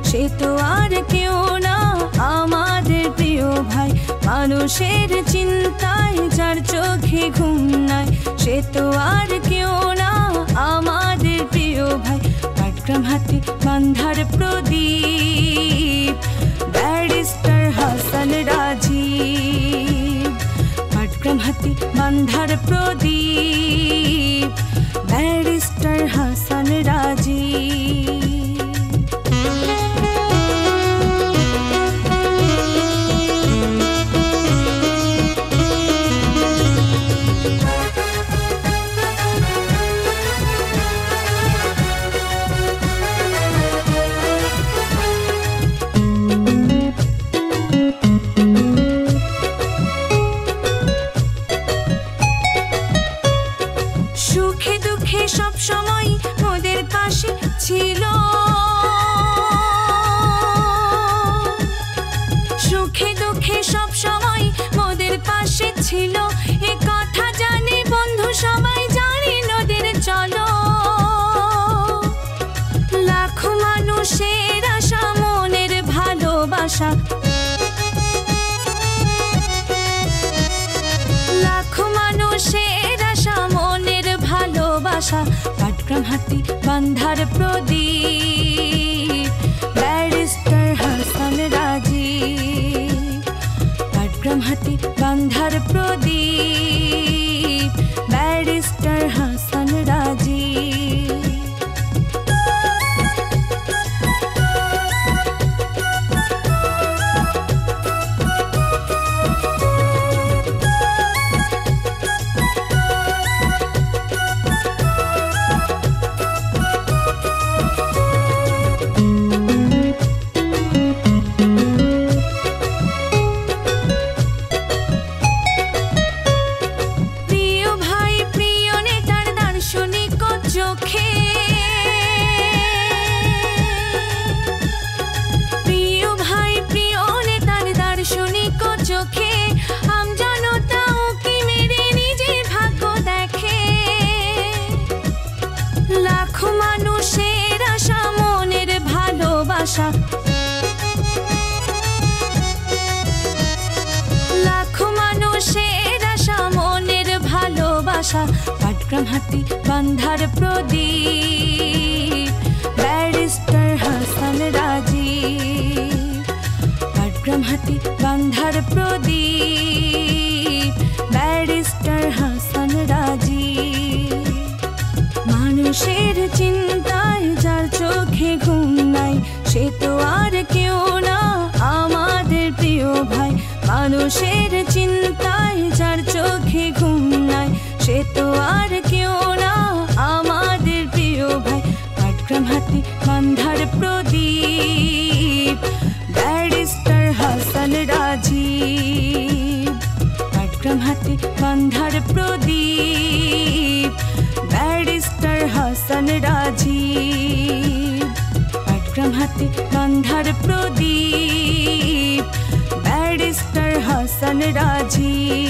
সে তো আর কেউ না আমাদের প্রিয় ভাই। মানুষের চিন্তায় যার চোখে ঘুম নাই, সে তো আর কেউ না আমাদের প্রিয় ভাই। পাটগ্রাম হাতি বান্ধার প্রদীপ, ব্যারিস্টার হাসান রাজীব। পাটগ্রাম হাতি বান্ধার প্রদীপ, ব্যারিস্টার হাসান রাজীব। সুখে দুঃখে সব সময় মোদের পাশে ছিল, সুখে দুঃখে সব সময় মোদের পাশে ছিল। এ কথা জানি বন্ধু সবাই জানি নদীর চলো। লাখো মানুষের আশা মনের ভালোবাসা, লাখো মানুষের আশা মনের ভালোবাসা। পাটগ্রাম হাতি বান্ধার প্রদীপ, ব্যারিস্টার হাসান রাজীব। পাটগ্রাম হাতি বান্ধার প্রদীপ, ব্যারিস্টার হাসান রাজীব। প্রিয় ভাই প্রিয় নেতার দার্শনিক চোখে আমজনতা উঁকি মেরে নিজের ভাগ্য দেখে। লাখো মানুষের আশা মনের ভালোবাসা, লাখো মানুষের আশা মনের ভালোবাসা। পাটগ্রাম হাতি বান্ধার প্রদীপ, ব্যারিস্টার হাসান রাজীব। পাটগ্রাম হাতি বান্ধার প্রদীপ, ব্যারিস্টার হাসান রাজীব। মানুষের চিন্তায় যার চোখে ঘুম নাই, সে তো আর কেউ না আমাদের প্রিয় ভাই। মানুষের চিন্তায় যার চোখে ঘুম নাই, সে তো আর কেউ না আমাদের প্রিয় ভাই। পাটগ্রাম হাতি বান্ধার প্রদীপ, ব্যারিস্টার হাসান রাজীব। পাটগ্রাম হাতি বান্ধার প্রদীপ, ব্যারিস্টার হাসান রাজীব। পাটগ্রাম হাতি বান্ধার প্রদীপ, ব্যারিস্টার হাসান রাজীব।